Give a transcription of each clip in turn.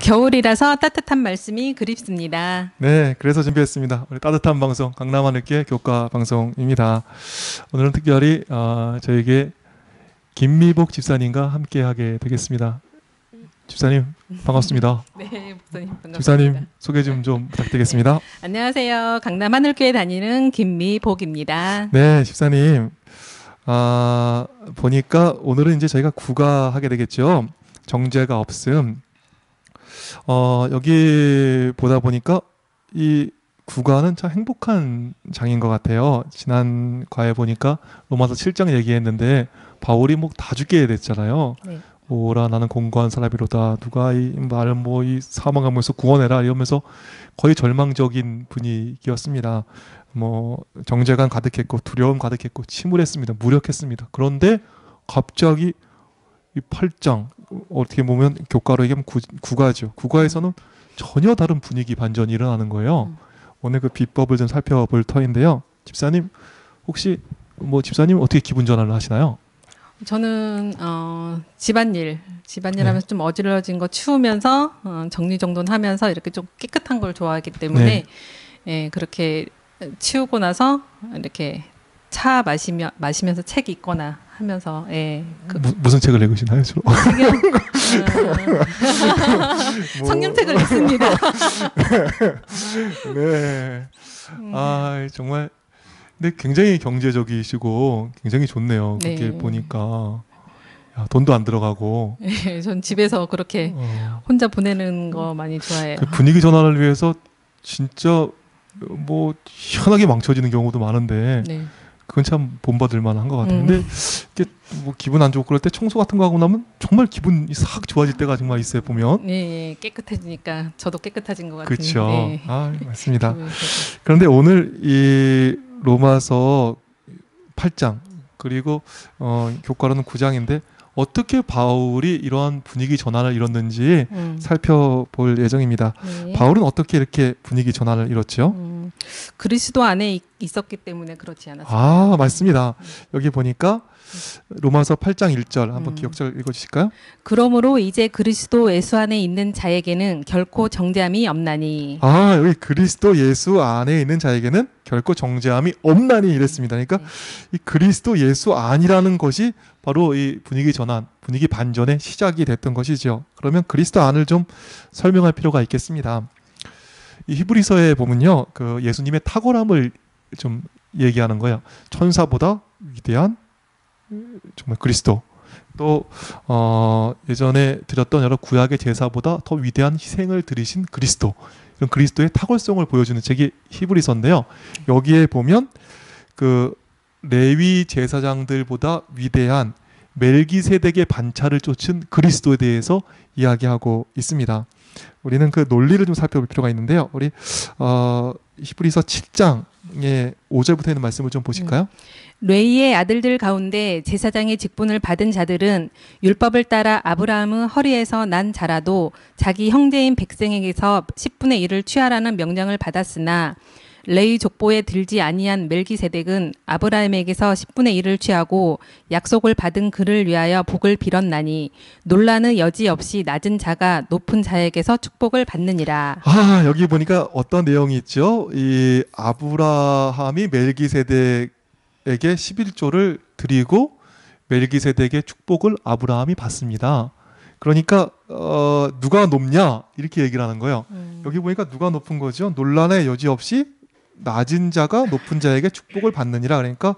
겨울이라서 따뜻한 말씀이 그립습니다. 네, 그래서 준비했습니다. 우리 따뜻한 방송 강남하늘교회 교과 방송입니다. 오늘은 특별히 저에게 김미복 집사님과 함께하게 되겠습니다. 집사님 반갑습니다. 네, 목사님 반갑습니다. 집사님 소개 좀 부탁드리겠습니다. 안녕하세요. 강남하늘교회 다니는 김미복입니다. 네, 집사님 보니까 오늘은 이제 저희가 구가하게 되겠죠. 정죄가 없음. 여기 보다 보니까 이 구가는 참 행복한 장인 것 같아요. 지난 과에 보니까 로마서 7장 얘기했는데 바울이 뭐 다 죽게 됐잖아요. 네. 오라 나는 공고한 사람이로다. 누가 이 말을 뭐 이 사망하면서 구원해라 이러면서 거의 절망적인 분위기였습니다. 뭐 정죄감 가득했고 두려움 가득했고 침울했습니다. 무력했습니다. 그런데 갑자기 이 8장 어떻게 보면 교과로 얘기하면 구가죠. 구가에서는 전혀 다른 분위기 반전이 일어나는 거예요. 오늘 그 비법을 좀 살펴볼 터인데요. 집사님 혹시 뭐 집사님 어떻게 기분 전환을 하시나요? 저는 집안일 하면서 좀 어지러진 거 치우면서 정리정돈하면서 이렇게 좀 깨끗한 걸 좋아하기 때문에 예, 그렇게 치우고 나서 이렇게 차 마시면서 책 읽거나 하면서 예, 무슨 책을 읽으시나요 주로? 성경책을 읽습니다. 네. 정말 근데 굉장히 경제적이시고 굉장히 좋네요. 그렇게 네. 보니까 돈도 안 들어가고. 예, 전 집에서 그렇게 혼자 보내는 거 많이 좋아해요. 그 분위기 전환을 위해서 진짜 뭐 희한하게 망쳐지는 경우도 많은데 네. 그건 참 본받을 만한 것 같아요. 근데 이게 뭐 기분 안 좋고 그럴 때 청소 같은 거 하고 나면 정말 기분이 싹 좋아질 때가 정말 있어요. 보면. 네, 깨끗해지니까 저도 깨끗해진 것 같은. 그렇죠. 네. 맞습니다. 그런데 오늘 이 로마서 8장 그리고 교과로는 9장인데 어떻게 바울이 이러한 분위기 전환을 이뤘는지 살펴볼 예정입니다. 네. 바울은 어떻게 이렇게 분위기 전환을 이뤘죠? 그리스도 안에 있었기 때문에 그렇지 않았어요. 맞습니다. 여기 보니까 로마서 8장 1절 한번 기억절 읽어주실까요? 그러므로 이제 그리스도 예수 안에 있는 자에게는 결코 정죄함이 없나니. 여기 그리스도 예수 안에 있는 자에게는 결코 정죄함이 없나니 이랬습니다. 그러니까 이 그리스도 예수 안이라는 것이 바로 이 분위기 전환, 분위기 반전의 시작이 됐던 것이죠. 그러면 그리스도 안을 좀 설명할 필요가 있겠습니다. 이 히브리서에 보면요, 그 예수님의 탁월함을 좀 얘기하는 거예요. 천사보다 위대한 정말 그리스도. 또 예전에 드렸던 여러 구약의 제사보다 더 위대한 희생을 드리신 그리스도. 이런 그리스도의 탁월성을 보여주는 책이 히브리서인데요. 여기에 보면 그 레위 제사장들보다 위대한 멜기세덱의 반차를 쫓은 그리스도에 대해서 이야기하고 있습니다. 우리는 그 논리를 좀 살펴볼 필요가 있는데요. 우리 히브리서 7장의 5절부터 있는 말씀을 좀 보실까요? 레위의 아들들 가운데 제사장의 직분을 받은 자들은 율법을 따라 아브라함의 허리에서 난 자라도 자기 형제인 백성에게서 10분의 1을 취하라는 명령을 받았으나 레위 족보에 들지 아니한 멜기세덱은 아브라함에게서 10분의 1을 취하고 약속을 받은 그를 위하여 복을 빌었나니 논란의 여지 없이 낮은 자가 높은 자에게서 축복을 받느니라. 여기 보니까 어떤 내용이 있죠? 이 아브라함이 멜기세덱에게 11조를 드리고 멜기세덱의 축복을 아브라함이 받습니다. 그러니까 누가 높냐 이렇게 얘기를 하는 거예요. 여기 보니까 누가 높은 거죠? 논란의 여지 없이 낮은 자가 높은 자에게 축복을 받느니라. 그러니까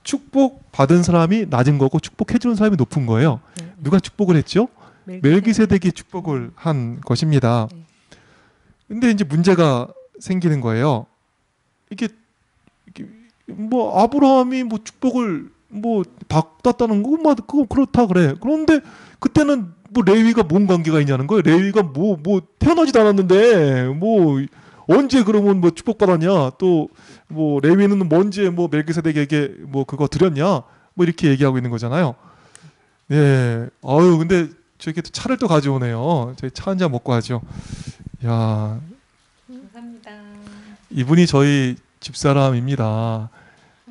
축복 받은 사람이 낮은 거고 축복해 주는 사람이 높은 거예요. 누가 축복을 했죠? 멜기세덱이 축복을 한 것입니다. 근데 이제 문제가 생기는 거예요. 이게 뭐 아브라함이 뭐 축복을 뭐 받았다는 거 뭐 그거 그렇다 그래. 그런데 그때는 뭐 레위가 뭔 관계가 있냐는 거예요. 레위가 뭐 태어나지도 않았는데 뭐 언제 그러면 뭐 축복받았냐? 또 뭐 레위는 언제 뭐 멜기세덱에게 뭐 그거 드렸냐? 뭐 이렇게 얘기하고 있는 거잖아요. 예. 근데 저렇게 또 차를 또 가져오네요. 저희 차 한 잔 먹고 하죠. 야. 감사합니다. 이분이 저희 집사람입니다.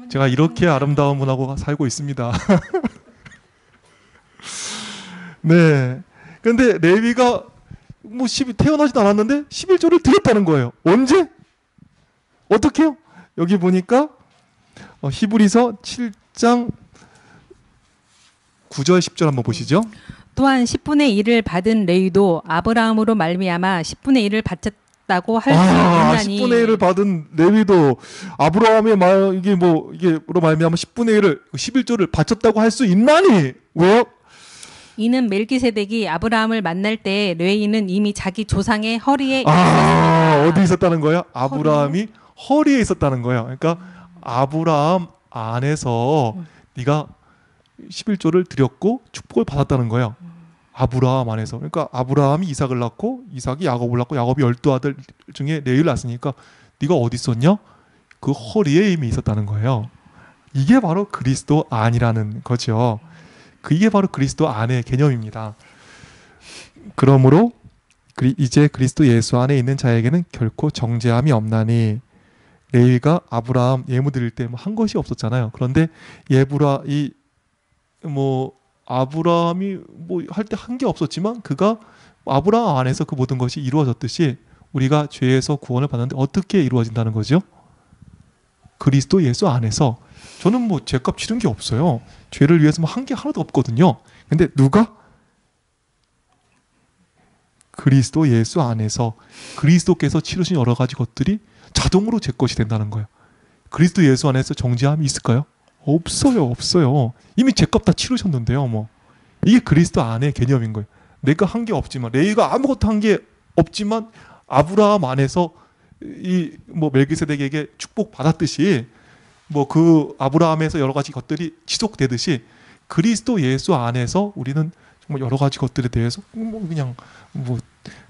제가 이렇게 아름다운 분하고 살고 있습니다. 네. 그런데 레위가 뭐 태어나지도 않았는데 11조를 드렸다는 거예요. 언제? 어떻게요? 여기 보니까 히브리서 7장 9절 10절 한번 보시죠. 또한 10분의 1을 받은 레위도 아브라함으로 말미암아 10분의 1을 바쳤다고 할 수 있나니 10분의 1을 받은 레위도 아브라함의 이게로 말미암아 10분의 1을 11조를 바쳤다고 할 수 있나니 왜요? 이는 멜기세덱이 아브라함을 만날 때 레위는 이미 자기 조상의 허리에 있었습니다. 어디 있었다는 거예요? 아브라함이 허리에 있었다는 거예요. 그러니까 아브라함 안에서 네가 11조를 드렸고 축복을 받았다는 거예요. 아브라함 안에서. 그러니까 아브라함이 이삭을 낳고 이삭이 야곱을 낳고 야곱이 12아들 중에 레위를 낳았으니까 네가 어디 있었냐? 그 허리에 이미 있었다는 거예요. 이게 바로 그리스도 안이라는 거죠. 이게 바로 그리스도 안의 개념입니다. 그러므로 이제 그리스도 예수 안에 있는 자에게는 결코 정죄함이 없나니 레위가 아브라함 예물 드릴 때 한 것이 없었잖아요. 그런데 아브라함이 할 때 한 게 없었지만 그가 아브라함 안에서 그 모든 것이 이루어졌듯이 우리가 죄에서 구원을 받는데 어떻게 이루어진다는 거죠? 그리스도 예수 안에서. 저는 죄값 치른 게 없어요. 죄를 위해서 한 게 하나도 없거든요. 근데 누가? 그리스도 예수 안에서 그리스도께서 치르신 여러 가지 것들이 자동으로 제 것이 된다는 거예요. 그리스도 예수 안에서 정죄함이 있을까요? 없어요. 이미 죄값 다 치르셨는데요. 이게 그리스도 안의 개념인 거예요. 내가 한 게 없지만 레위가 아무것도 한 게 없지만 아브라함 안에서 멜기세덱에게 축복 받았듯이 그 아브라함에서 여러 가지 것들이 지속되듯이 그리스도 예수 안에서 우리는 정말 여러 가지 것들에 대해서 그냥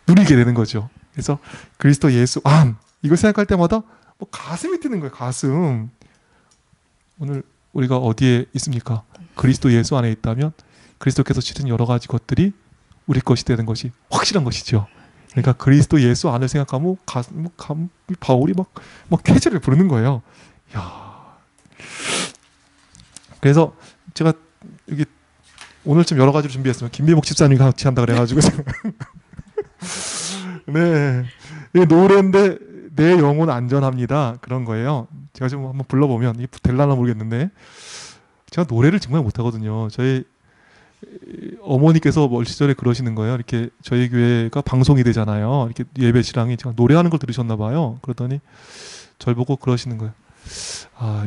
누리게 되는 거죠. 그래서 그리스도 예수 안 이걸 생각할 때마다 가슴이 뛰는 거예요. 가슴. 오늘 우리가 어디에 있습니까? 그리스도 예수 안에 있다면 그리스도께서 치른 여러 가지 것들이 우리 것이 되는 것이 확실한 것이죠. 그러니까 그리스도 예수 안을 생각하면 바울이 막 쾌재를 부르는 거예요. 야. 그래서 제가 여기 오늘 좀 여러 가지로 준비했어요. 김미복 집사님이 같이 한다 그래가지고 네, 이 노래인데 내 영혼 안전합니다. 그런 거예요. 제가 좀 한번 불러보면 이게 될라나 모르겠는데 제가 노래를 정말 못하거든요. 저희 어머니께서 멀 시절에 그러시는 거예요. 이렇게 저희 교회가 방송이 되잖아요. 이렇게 예배 시랑이 제가 노래하는 걸 들으셨나 봐요. 그러더니 절 보고 그러시는 거예요.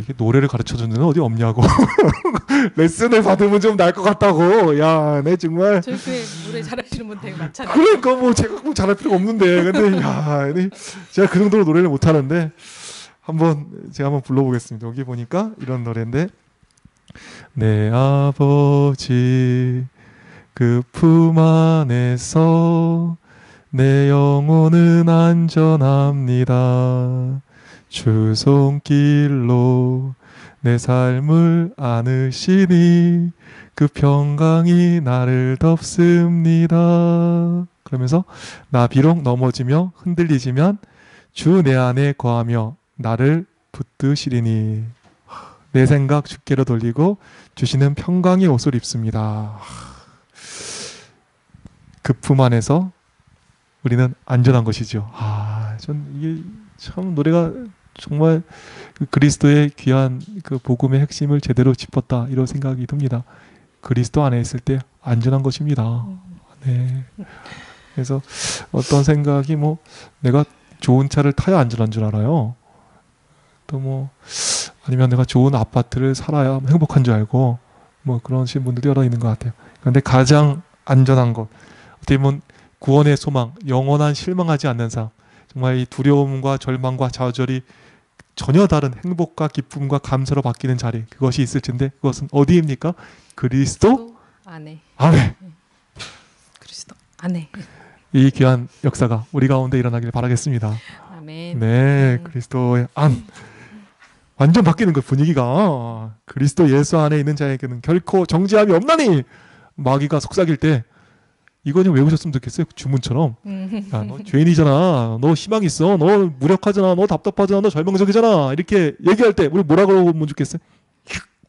이게 노래를 가르쳐주는 데는 어디 없냐고. 레슨을 받으면 좀 나을 것 같다고. 야, 내 정말. 저희 교회 노래 잘하시는 분 되게 많잖아요. 그러니까 제가 꼭 잘할 필요가 없는데. 근데 제가 그 정도로 노래를 못하는데 제가 한번 불러보겠습니다. 여기 보니까 이런 노래인데 내 아버지 그 품 안에서 내 영혼은 안전합니다. 주 손길로 내 삶을 안으시니 그 평강이 나를 덮습니다. 그러면서 나 비록 넘어지며 흔들리지만 주 내 안에 거하며 나를 붙드시리니 내 생각 주께로 돌리고 주시는 평강의 옷을 입습니다. 그 품 안에서 우리는 안전한 것이죠. 전 이게 참 노래가 정말 그리스도의 귀한 그 복음의 핵심을 제대로 짚었다 이런 생각이 듭니다. 그리스도 안에 있을 때 안전한 것입니다. 네. 그래서 어떤 생각이 내가 좋은 차를 타야 안전한 줄 알아요. 또 아니면 내가 좋은 아파트를 살아야 행복한 줄 알고 그러신 분들도 여러 있는 것 같아요. 그런데 가장 안전한 것 어떻게 보면 구원의 소망, 영원한 실망하지 않는 삶, 정말 이 두려움과 절망과 좌절이 전혀 다른 행복과 기쁨과 감사로 바뀌는 자리, 그것이 있을 텐데 그것은 어디입니까? 그리스도 안에. 그리스도 안에. 이 귀한 역사가 우리 가운데 일어나길 바라겠습니다. 아멘. 네, 그리스도의 안 완전 바뀌는 그 분위기가 그리스도 예수 안에 있는 자에게는 결코 정죄함이 없나니 마귀가 속삭일 때 이거 좀 외우셨으면 좋겠어요. 주문처럼. 야, 너 죄인이잖아. 너 희망 있어. 너 무력하잖아. 너 답답하잖아. 너 절망적이잖아. 이렇게 얘기할 때 우리 뭐라 그러면 좋겠어요?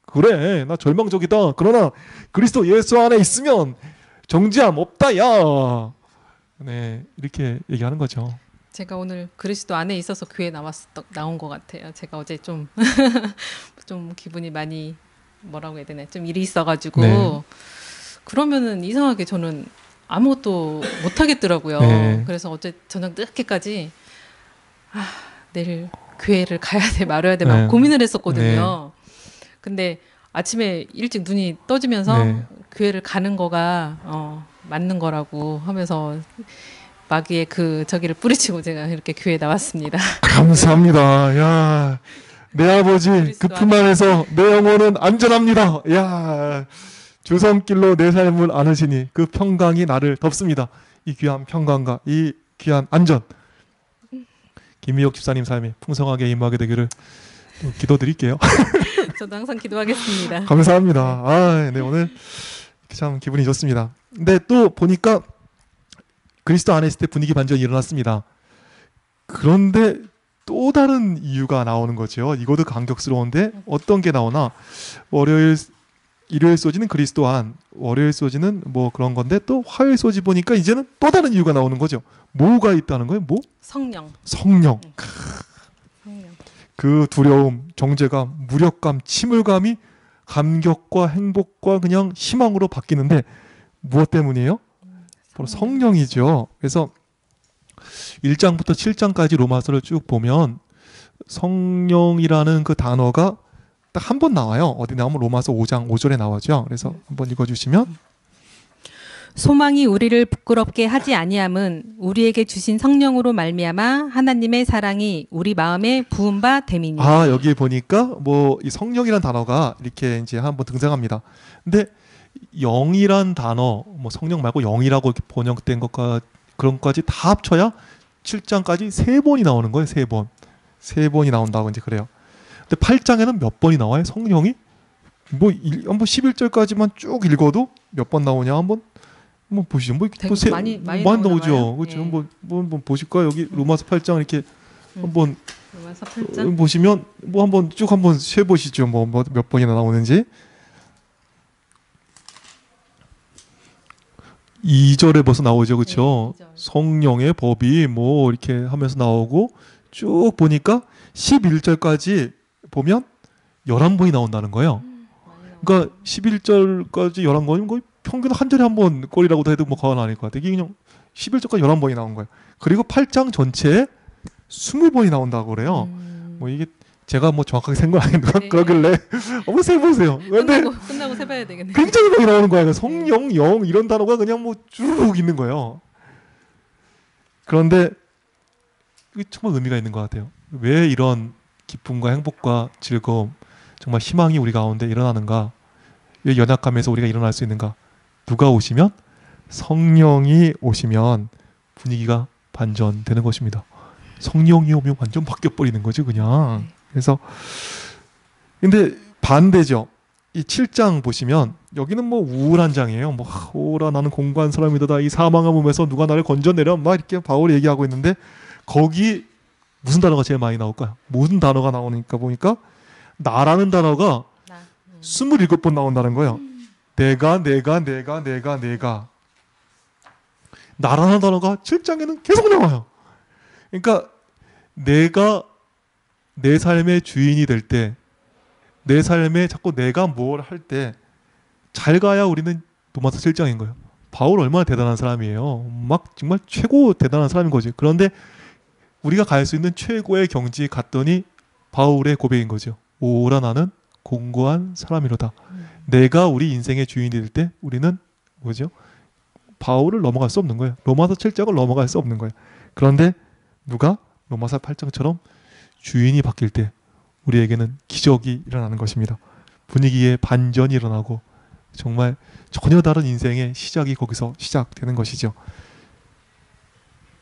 그래, 나 절망적이다. 그러나 그리스도 예수 안에 있으면 정죄함 없다. 야, 네, 이렇게 얘기하는 거죠. 제가 오늘 그리스도 안에 있어서 교회 나온 것 같아요. 제가 어제 좀 좀 기분이 많이 뭐라고 해야 되나 좀 일이 있어가지고 네. 그러면은 이상하게 저는 아무것도 못 하겠더라고요. 네. 그래서 어제 저녁 늦게까지 내일 교회를 가야 돼 말아야 돼 막 네. 고민을 했었거든요. 근데 아침에 일찍 눈이 떠지면서 네. 교회를 가는 거가 맞는 거라고 하면서 마귀의 그 저기를 뿌리치고 제가 이렇게 교회에 나왔습니다. 감사합니다. 야, 내 아버지 그 그리스도 품 안에서 내 영혼은 안전합니다. 야, 주성길로 내 삶을 안으시니 그 평강이 나를 덮습니다. 이 귀한 평강과 이 귀한 안전. 김미옥 집사님 삶이 풍성하게 임하게 되기를 또 기도드릴게요. 저도 항상 기도하겠습니다. 감사합니다. 아, 네, 오늘 참 기분이 좋습니다. 근데 또 보니까 그리스도 안에 있을 때 분위기 반전이 일어났습니다. 그런데 또 다른 이유가 나오는 거죠. 이것도 감격스러운데 어떤 게 나오나? 일요일 소지는 그리스도 안, 월요일 소지는 뭐 그런 건데 또 화요일 소지 보니까 이제는 또 다른 이유가 나오는 거죠. 뭐가 있다는 거예요? 뭐? 성령. 성령. 성령. 그 두려움, 정죄감, 무력감, 침울감이 감격과 행복과 그냥 희망으로 바뀌는데 무엇 때문이에요? 바로 성령이죠. 그래서 1장부터 7장까지 로마서를 쭉 보면 성령이라는 그 단어가 딱 한 번 나와요. 어디 나오면 로마서 5장 5절에 나오죠. 그래서 한번 읽어주시면 소망이 우리를 부끄럽게 하지 아니함은 우리에게 주신 성령으로 말미암아 하나님의 사랑이 우리 마음에 부은 바 됨이니. 아, 여기 보니까 뭐 이 성령이란 단어가 이렇게 이제 한번 등장합니다. 근데 영이란 단어, 뭐 성령 말고 영이라고 이렇게 번역된 것과 그런 것까지 다 합쳐야 7장까지 3번이 나오는 거예요. 3번. 3번이 나온다고 이제 그래요. 근데 8장에는 몇 번이 나와요? 성령이? 뭐 한번 11절까지만 쭉 읽어도 몇 번 나오냐? 한번 보시죠. 뭐 되게 많이 나오죠. 나와요. 그렇죠. 예. 한번 보실까요? 여기 로마서 8장 이렇게 한번 로마서 8장. 보시면 뭐 한번 쭉 한번 세 보시죠. 뭐 몇 번이나 나오는지. 2절에 벌써 나오죠. 그렇죠? 네, 2절. 성령의 법이 뭐 이렇게 하면서 나오고 쭉 보니까 11절까지 보면 11번이 나온다는 거예요. 그러니까 11절까지 11번이면 거의 평균 한 절에 한 번 꼴이라고도 해도 뭐 과언 아닐 것 같아요. 이게 그냥 11절까지 11번이 나온 거예요. 그리고 8장 전체에 20번이 나온다고 그래요. 뭐 이게 제가 뭐 정확하게 센 건 아닌데 네. 그러길래 한번 세보세요. 근데 끝나고 세봐야 되겠네. 굉장히 많이 나오는 거예요. 성령, 영 이런 단어가 그냥 뭐 쭉 있는 거예요. 그런데 이게 정말 의미가 있는 것 같아요. 왜 이런 기쁨과 행복과 즐거움, 정말 희망이 우리 가운데 일어나는가? 왜 연약함에서 우리가 일어날 수 있는가? 누가 오시면? 성령이 오시면 분위기가 반전되는 것입니다. 성령이 오면 완전 바뀌어버리는 거죠, 그냥. 그래서 근데 반대죠. 이 7장 보시면 여기는 뭐 우울한 장이에요. 뭐 오라 나는 공고한 사람이다. 이 사망의 몸에서 누가 나를 건져내려 막 이렇게 바울이 얘기하고 있는데 거기 무슨 단어가 제일 많이 나올까요? 무슨 단어가 나오니까 보니까 나라는 단어가 27번 나온다는 거예요. 내가 나라는 단어가 7장에는 계속 나와요. 그러니까 내가 내 삶의 주인이 될 때, 내 삶에 자꾸 내가 뭘 할 때 잘 가야 우리는 로마서 7장인 거예요. 바울 얼마나 대단한 사람이에요. 막 정말 최고 대단한 사람인 거지. 그런데 우리가 갈 수 있는 최고의 경지에 갔더니 바울의 고백인 거죠. 오라 나는 공고한 사람이로다. 내가 우리 인생의 주인이 될 때 우리는 뭐죠? 바울을 넘어갈 수 없는 거예요. 로마서 7장을 넘어갈 수 없는 거예요. 그런데 누가 로마서 8장처럼 주인이 바뀔 때 우리에게는 기적이 일어나는 것입니다. 분위기에 반전이 일어나고 정말 전혀 다른 인생의 시작이 거기서 시작되는 것이죠.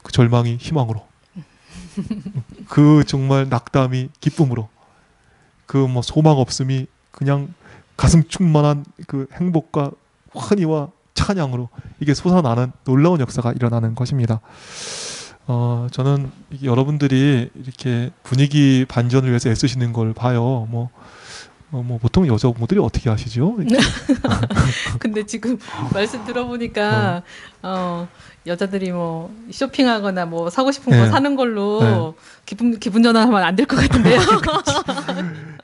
그 절망이 희망으로, 그 정말 낙담이 기쁨으로, 그 뭐 소망 없음이 그냥 가슴 충만한 그 행복과 환희와 찬양으로 이게 솟아나는 놀라운 역사가 일어나는 것입니다. 저는 여러분들이 이렇게 분위기 반전을 위해서 애쓰시는 걸 봐요. 뭐 뭐 보통 여자분들이 어떻게 하시죠? 근데 지금 말씀 들어보니까 여자들이 뭐 쇼핑하거나 뭐 사고 싶은 거 네. 사는 걸로 네. 기분 전환하면 안 될 것 같은데요.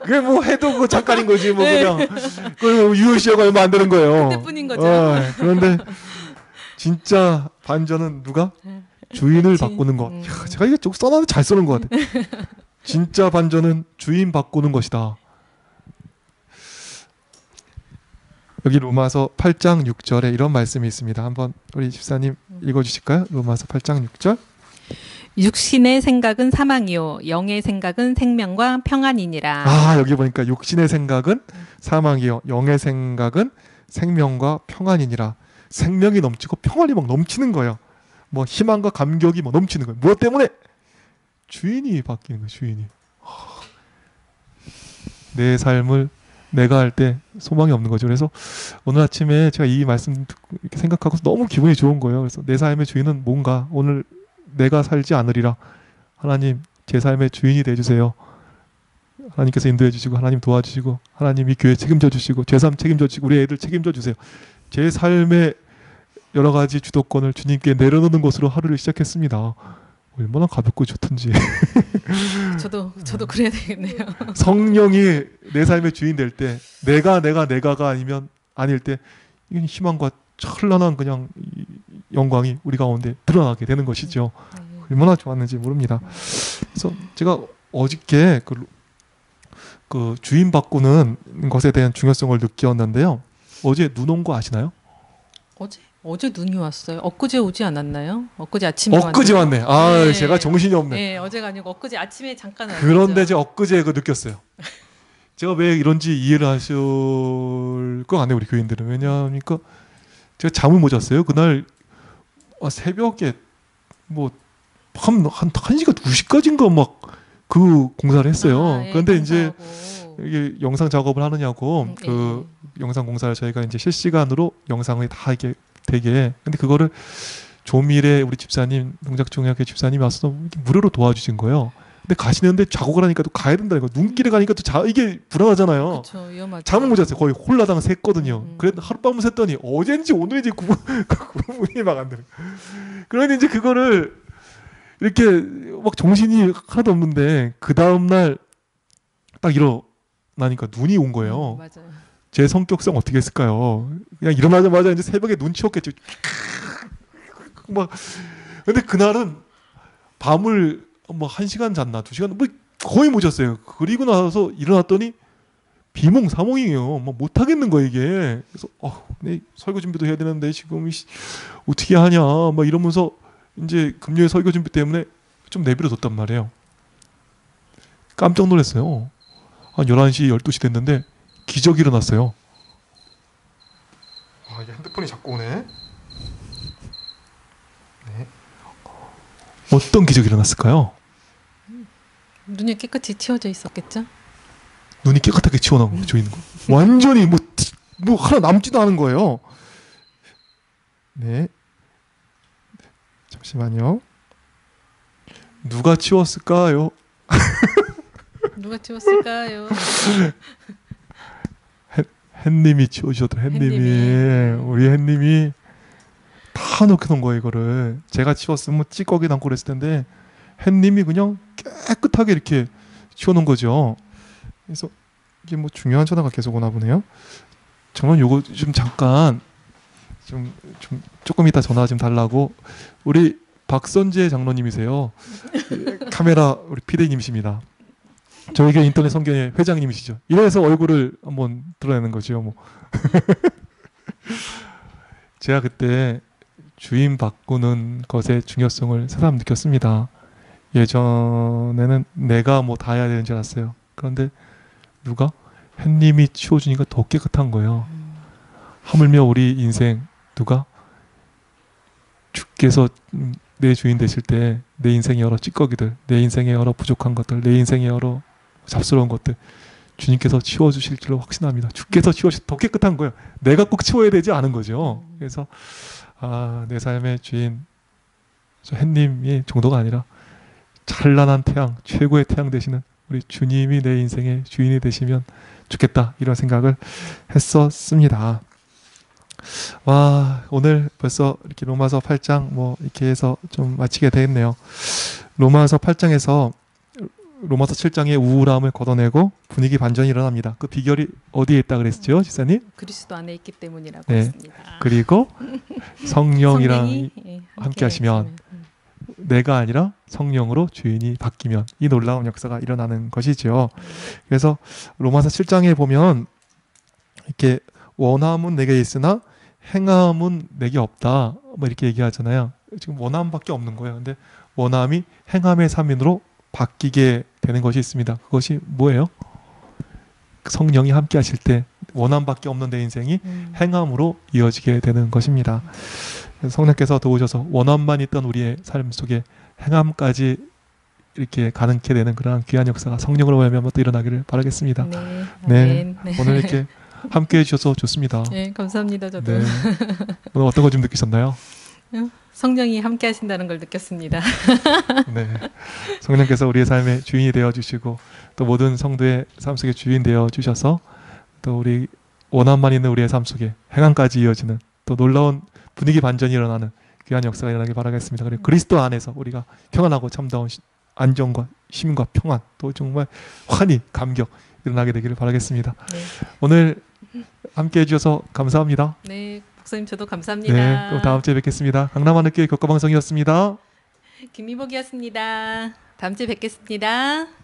그게 뭐 해도 그 잠깐인 거지 뭐 네. 그냥 그 유효시효가 얼마 안 되는 거예요. 그때뿐인 거죠. 그런데 진짜 반전은 누가? 주인을 바꾸는 것. 야, 제가 이게 좀 써놨는데 잘 써놓은 것 같아. 진짜 반전은 주인 바꾸는 것이다. 여기 로마서 8장 6절에 이런 말씀이 있습니다. 한번 우리 집사님 읽어주실까요? 로마서 8장 6절. 육신의 생각은 사망이요 영의 생각은 생명과 평안이니라. 아, 여기 보니까 육신의 생각은 사망이요 영의 생각은 생명과 평안이니라. 생명이 넘치고 평안이 막 넘치는 거예요. 뭐 희망과 감격이 막 넘치는 거예요. 무엇 때문에? 주인이 바뀌는 거예요. 주인이. 내 삶을 내가 할 때 소망이 없는 거죠. 그래서 오늘 아침에 제가 이 말씀 듣고 이렇게 생각하고 너무 기분이 좋은 거예요. 그래서 내 삶의 주인은 뭔가 오늘 내가 살지 않으리라. 하나님 제 삶의 주인이 되어주세요. 하나님께서 인도해 주시고 하나님 도와주시고 하나님이 교회 책임져 주시고 제 삶 책임져 주시고 우리 애들 책임져 주세요. 제 삶의 여러 가지 주도권을 주님께 내려놓는 것으로 하루를 시작했습니다. 얼마나 가볍고 좋든지. 저도 그래야 되겠네요. 성령이 내 삶의 주인 될 때 내가가 아니면 아닐 때 이건 희망과 찬란한 그냥 영광이 우리 가운데 드러나게 되는 것이죠. 얼마나 좋았는지 모릅니다. 그래서 제가 어저께 그 주인 바꾸는 것에 대한 중요성을 느꼈는데요. 어제 눈 온 거 아시나요? 어제 눈이 왔어요. 엊그제 오지 않았나요? 엊그제 아침에 엊그제 왔네. 아, 네. 제가 정신이 없네. 네, 어제가 아니고 엊그제 아침에 잠깐 왔죠. 그런데 제가 엊그제 그 느꼈어요. 제가 왜 이런지 이해를 하실 것 같네요, 우리 교인들은. 왜냐하면 제가 잠을 못 잤어요. 그날 새벽에 뭐 한 1시간 2시까지인가 막 그 공사를 했어요. 예, 그런데 이제 공사하고. 이게 영상 작업을 하느냐고 그 영상 공사를 저희가 이제 실시간으로 영상이 다 이게 되게 근데 그거를 조밀의 우리 집사님 동작중학교 집사님이 와서 무료로 도와주신 거예요. 근데 가시는데 작업을 하니까 또 가야 된다는 거. 눈길에 가니까 또 이게 불안하잖아요. 그렇죠, 위험하죠. 잠을 못 잤어요. 거의 홀라당 샜거든요. 그래도 하룻밤을 샜더니 어젠지 오늘인지 구분이 막 안 되는. 그런데 이제 그거를 이렇게 막 정신이 하나도 없는데 그 다음 날 딱 일어나니까 눈이 온 거예요. 맞아요. 제 성격상 어떻게 했을까요? 그냥 일어나자마자 이제 새벽에 눈 치웠겠죠. 막 근데 그날은 밤을 뭐 1시간 잤나 2시간 뭐 거의 못 잤어요. 그리고 나서 일어났더니 비몽사몽이에요. 막 못 하겠는 거예요 이게. 그래서 내 설교 준비도 해야 되는데 지금 어떻게 하냐 막 이러면서 이제 금요일 설교 준비 때문에 좀 내버려 뒀단 말이에요. 깜짝 놀랐어요. 한 11시 12시 됐는데 기적이 일어났어요. 이게 핸드폰이 자꾸 오네. 네. 어떤 기적이 일어났을까요? 눈이 깨끗이 치워져 있었겠죠? 눈이 깨끗하게 치워져 있는 거. 완전히 뭐 하나 남지도 않은 거예요. 네. 잠시만요. 누가 치웠을까요? 누가 치웠을까요? 햇님이 치우셨더라. 햇님이 우리 햇님이 다 넣어놓은 거예요. 이거를 제가 치웠으면 찌꺼기 남고 그랬을 텐데 햇님이 그냥 깨끗하게 이렇게 치워놓은 거죠. 그래서 이게 뭐 중요한 전화가 계속 오나 보네요. 저는 요거 좀 잠깐 좀 조금 이따 전화 좀 달라고. 우리 박선재 장로님이세요. 카메라 우리 피디님이십니다. 저희 교회 인터넷 성경회 회장님이시죠. 이래서 얼굴을 한번 드러내는 거죠. 뭐. 제가 그때 주인 바꾸는 것의 중요성을 새삼 느꼈습니다. 예전에는 내가 뭐 다 해야 되는 줄 알았어요. 그런데 누가? 햇님이 치워주니까 더 깨끗한 거예요. 하물며 우리 인생 누가? 주께서 내 주인 되실 때 내 인생의 여러 찌꺼기들, 내 인생의 여러 부족한 것들, 내 인생의 여러 잡스러운 것들 주님께서 치워주실 줄로 확신합니다. 주께서 치워주실 더 깨끗한 거예요. 내가 꼭 치워야 되지 않은 거죠. 그래서 내 삶의 주인 저 햇님이 정도가 아니라 찬란한 태양, 최고의 태양 되시는 우리 주님이 내 인생의 주인이 되시면 좋겠다 이런 생각을 했었습니다. 와, 오늘 벌써 이렇게 로마서 8장 뭐 이렇게 해서 좀 마치게 되겠네요. 로마서 8장에서 로마서 7장의 우울함을 걷어내고 분위기 반전이 일어납니다. 그 비결이 어디에 있다 그랬죠, 지사님? 그리스도 안에 있기 때문이라고 네. 했습니다. 그리고 성령이랑 성령이, 함께 하시면 내가 아니라 성령으로 주인이 바뀌면 이 놀라운 역사가 일어나는 것이죠. 그래서 로마서 7장에 보면 이렇게 원함은 내게 있으나 행함은 내게 없다 뭐 이렇게 얘기하잖아요. 지금 원함밖에 없는 거예요. 근데 원함이 행함의 삶인으로 바뀌게 되는 것이 있습니다. 그것이 뭐예요? 성령이 함께 하실 때 원함밖에 없는 내 인생이 행함으로 이어지게 되는 것입니다. 성령께서 도우셔서 원함만 있던 우리의 삶 속에 행함까지 이렇게 가능케 되는 그러한 귀한 역사가 성령으로 말미암아 또 일어나기를 바라겠습니다. 네, 네, 네. 오늘 이렇게 함께 해주셔서 좋습니다. 네, 감사합니다. 저도 네. 오늘 어떤 거 좀 느끼셨나요? 성령이 함께 하신다는 걸 느꼈습니다. 네, 성령께서 우리의 삶의 주인이 되어 주시고 또 모든 성도의 삶 속에 주인 되어 주셔서 또 우리 원함만 있는 우리의 삶 속에 행함까지 이어지는 또 놀라운 분위기 반전이 일어나는 귀한 역사가 일어나길 바라겠습니다. 그리고 그리스도 안에서 우리가 평안하고 참다운 안정과 힘과 평안 또 정말 환희 감격 일어나게 되기를 바라겠습니다. 네. 오늘 함께 해주셔서 감사합니다. 네, 목사님 저도 감사합니다. 네, 또 다음 주에 뵙겠습니다. 강남하늘교회 교과방송이었습니다. 김미복이었습니다. 다음 주에 뵙겠습니다.